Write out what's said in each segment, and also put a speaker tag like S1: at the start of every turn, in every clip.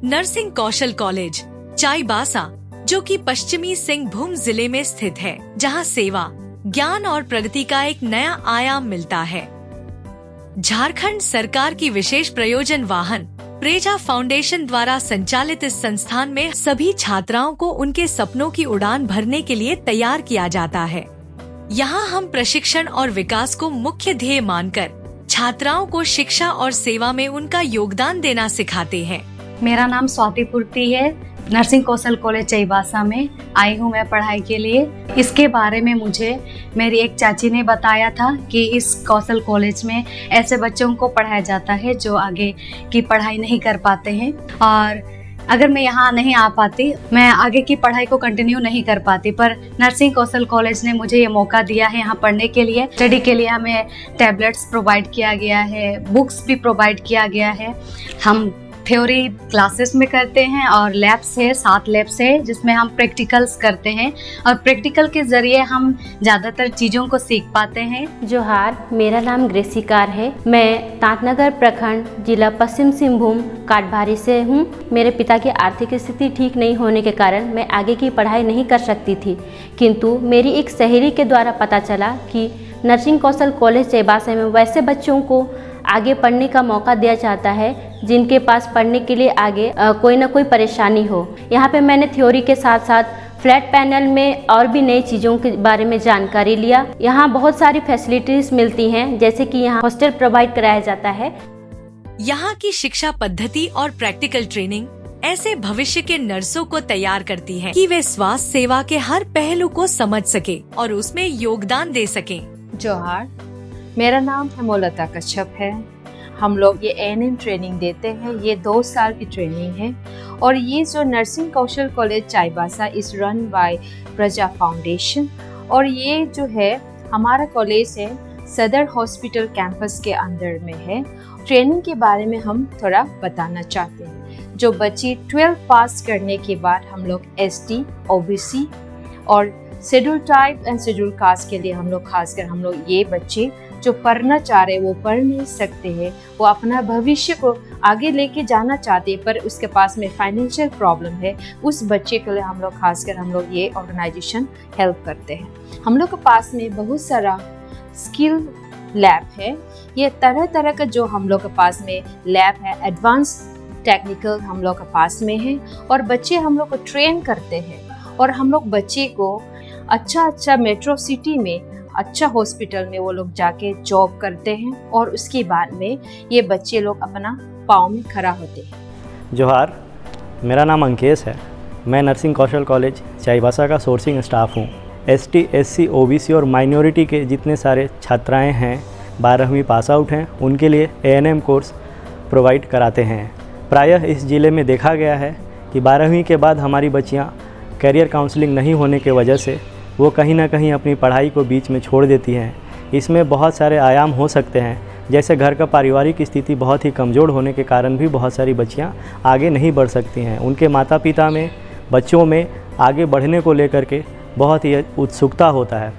S1: Narasimha Kaushal college Chaibasa, जो कि पश्चिमी सिंहभूम जिले में स्थित है, जहां सेवा, ज्ञान और प्रगति का एक नया आयाम मिलता है। झारखंड सरकार की विशेष प्रयोजन वाहन प्रेजा फाउंडेशन द्वारा संचालित इस संस्थान में सभी छात्राओं को उनके सपनों की उड़ान भरने के लिए तैयार किया जाता है। यहाँ हम प्रशिक्षण और विकास को मुख्य ध्येय मानकर छात्राओं को शिक्षा और सेवा में उनका योगदान देना सिखाते हैं।
S2: मेरा नाम स्वाति पूर्ति है। नरसिंह कौशल कॉलेज चाईबासा में आई हूँ मैं पढ़ाई के लिए। इसके बारे में मुझे मेरी एक चाची ने बताया था कि इस कौशल कॉलेज में ऐसे बच्चों को पढ़ाया जाता है जो आगे की पढ़ाई नहीं कर पाते हैं, और अगर मैं यहाँ नहीं आ पाती, मैं आगे की पढ़ाई को कंटिन्यू नहीं कर पाती, पर नरसिंह कौशल कॉलेज ने मुझे ये मौका दिया है यहाँ पढ़ने के लिए। स्टडी के लिए हमें टैबलेट्स प्रोवाइड किया गया है, बुक्स भी प्रोवाइड किया गया है। हम थ्योरी क्लासेस में करते हैं और लैब्स है, 7 लैब्स है जिसमें हम प्रैक्टिकल्स करते हैं, और प्रैक्टिकल के जरिए हम ज़्यादातर चीज़ों को सीख पाते हैं।
S3: जोहार, मेरा नाम ग्रेसी कार है। मैं तांतनगर प्रखंड जिला पश्चिम सिंहभूम काटभारी से हूँ। मेरे पिता की आर्थिक स्थिति ठीक नहीं होने के कारण मैं आगे की पढ़ाई नहीं कर सकती थी, किंतु मेरी एक सहेली के द्वारा पता चला कि नरसिंह कौशल कॉलेज चाईबासा में वैसे बच्चों को आगे पढ़ने का मौका दिया जाता है जिनके पास पढ़ने के लिए आगे कोई ना कोई परेशानी हो। यहाँ पे मैंने थ्योरी के साथ साथ फ्लैट पैनल में और भी नई चीज़ों के बारे में जानकारी लिया। यहाँ बहुत सारी फैसिलिटीज़ मिलती हैं, जैसे कि यहाँ हॉस्टल प्रोवाइड कराया जाता है।
S1: यहाँ की शिक्षा पद्धति और प्रैक्टिकल ट्रेनिंग ऐसे भविष्य के नर्सों को तैयार करती है कि वे स्वास्थ्य सेवा के हर पहलू को समझ सके और उसमें योगदान दे सके।
S4: जोहार, मेरा नाम हेमलता कश्यप है। हम लोग ये एएनएम ट्रेनिंग देते हैं। ये 2 साल की ट्रेनिंग है, और ये जो Narsingh Kaushal college Chaibasa is run by Praja foundation, और ये जो है हमारा कॉलेज है सदर हॉस्पिटल कैंपस के अंदर में है। ट्रेनिंग के बारे में हम थोड़ा बताना चाहते हैं। जो बच्चे 12 पास करने के बाद हम लोग एसटी, ओबीसी और schedule type and schedule caste के लिए हम लोग ये बच्चे जो पढ़ना चाह रहे हैं, वो पढ़ नहीं सकते हैं, वो अपना भविष्य को आगे लेके जाना चाहते हैं पर उसके पास में फाइनेंशियल प्रॉब्लम है, उस बच्चे के लिए हम लोग ये ऑर्गेनाइजेशन हेल्प करते हैं। हम लोग के पास में बहुत सारा स्किल लैब है। ये तरह तरह का जो हम लोग के पास में लैब है, एडवांस टेक्निकल हम लोग के पास में है, और बच्चे हम लोग को ट्रेन करते हैं, और हम लोग बच्चे को अच्छा मेट्रो सिटी में अच्छा हॉस्पिटल में वो लोग जाके जॉब करते हैं, और उसके बाद में ये बच्चे लोग अपना पाँव में खड़ा होते हैं।
S5: जोहार, मेरा नाम अंकेश है। मैं नरसिंह कौशल कॉलेज चाईबासा का सोर्सिंग स्टाफ हूँ। एसटी, एससी, ओबीसी और माइनॉरिटी के जितने सारे छात्राएं हैं 12वीं पास आउट हैं, उनके लिए एएनएम कोर्स प्रोवाइड कराते हैं। प्रायः इस ज़िले में देखा गया है कि 12वीं के बाद हमारी बच्चियाँ करियर काउंसलिंग नहीं होने के वजह से वो कहीं ना कहीं अपनी पढ़ाई को बीच में छोड़ देती हैं। इसमें बहुत सारे आयाम हो सकते हैं, जैसे घर का पारिवारिक स्थिति बहुत ही कमज़ोर होने के कारण भी बहुत सारी बच्चियां आगे नहीं बढ़ सकती हैं। उनके माता पिता में बच्चों में आगे बढ़ने को लेकर के बहुत ही उत्सुकता होता है।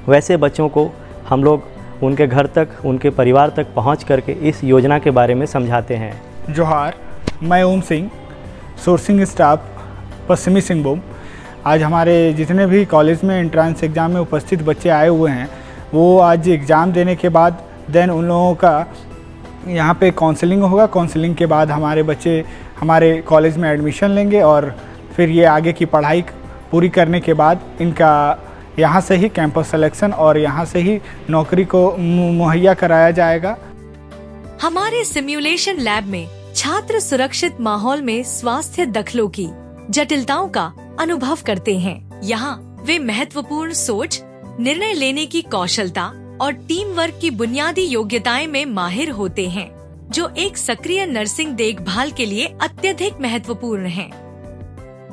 S5: वैसे बच्चों को हम लोग उनके घर तक, उनके परिवार तक पहुँच करके इस योजना के बारे में समझाते हैं।
S6: जोहार, मैं ओम सिंह, सोर्सिंग स्टाफ पश्चिमी सिंहभूम। आज हमारे जितने भी कॉलेज में एंट्रेंस एग्ज़ाम में उपस्थित बच्चे आए हुए हैं, वो आज एग्ज़ाम देने के बाद देन उन लोगों का यहाँ पे काउंसलिंग होगा। काउंसलिंग के बाद हमारे बच्चे हमारे कॉलेज में एडमिशन लेंगे, और फिर ये आगे की पढ़ाई पूरी करने के बाद इनका यहाँ से ही कैंपस सिलेक्शन और यहाँ से ही नौकरी को मुहैया कराया जाएगा।
S1: हमारे सिमुलेशन लैब में छात्र सुरक्षित माहौल में स्वास्थ्य दखलों की जटिलताओं का अनुभव करते हैं। यहाँ वे महत्वपूर्ण सोच, निर्णय लेने की कौशलता और टीम वर्क की बुनियादी योग्यताएं में माहिर होते हैं, जो एक सक्रिय नर्सिंग देखभाल के लिए अत्यधिक महत्वपूर्ण है।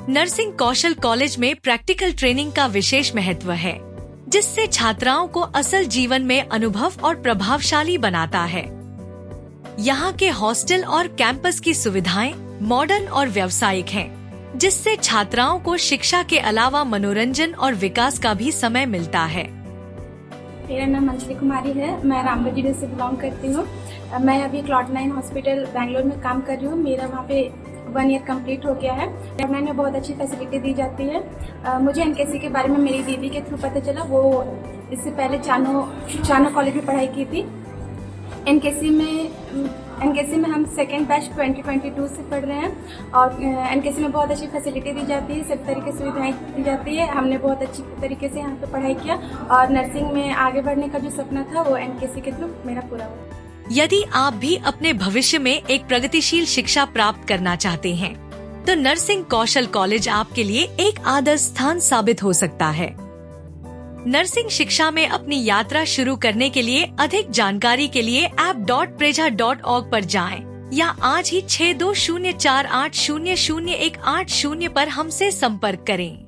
S1: नर्सिंग कौशल कॉलेज में प्रैक्टिकल ट्रेनिंग का विशेष महत्व है, जिससे छात्राओं को असल जीवन में अनुभव और प्रभावशाली बनाता है। यहाँ के हॉस्टल और कैंपस की सुविधाएं मॉडर्न और व्यावसायिक हैं, जिससे छात्राओं को शिक्षा के अलावा मनोरंजन और विकास का भी समय मिलता है।
S7: मेरा नाम अंजलि कुमारी है। मैं रामगढ़ जिले से बिलोंग करती हूँ। मैं अभी क्लॉट 9 हॉस्पिटल बैंगलोर में काम कर रही हूँ। मेरा वहाँ पे 1 ईयर कंप्लीट हो गया है। लैब 9 में बहुत अच्छी फैसिलिटी दी जाती है। मुझे एनकेसी के बारे में मेरी दीदी के थ्रू पता चला। वो इससे पहले चानो कॉलेज में पढ़ाई की थी। एनकेसी में हम सेकेंड बैच 2022 से पढ़ रहे हैं और एनकेसी में बहुत अच्छी फैसिलिटी दी जाती है, सभी तरीके की सुविधाएं दी जाती है। हमने बहुत अच्छी तरीके से यहाँ पे पढ़ाई किया और नर्सिंग में आगे बढ़ने का जो सपना था वो एनकेसी के थ्रू मेरा पूरा हुआ।
S1: यदि आप भी अपने भविष्य में एक प्रगतिशील शिक्षा प्राप्त करना चाहते हैं तो नर्सिंग कौशल कॉलेज आपके लिए एक आदर्श स्थान साबित हो सकता है। नर्सिंग शिक्षा में अपनी यात्रा शुरू करने के लिए अधिक जानकारी के लिए app.preja.org पर जाएं या आज ही 6204800180 पर हमसे संपर्क करें।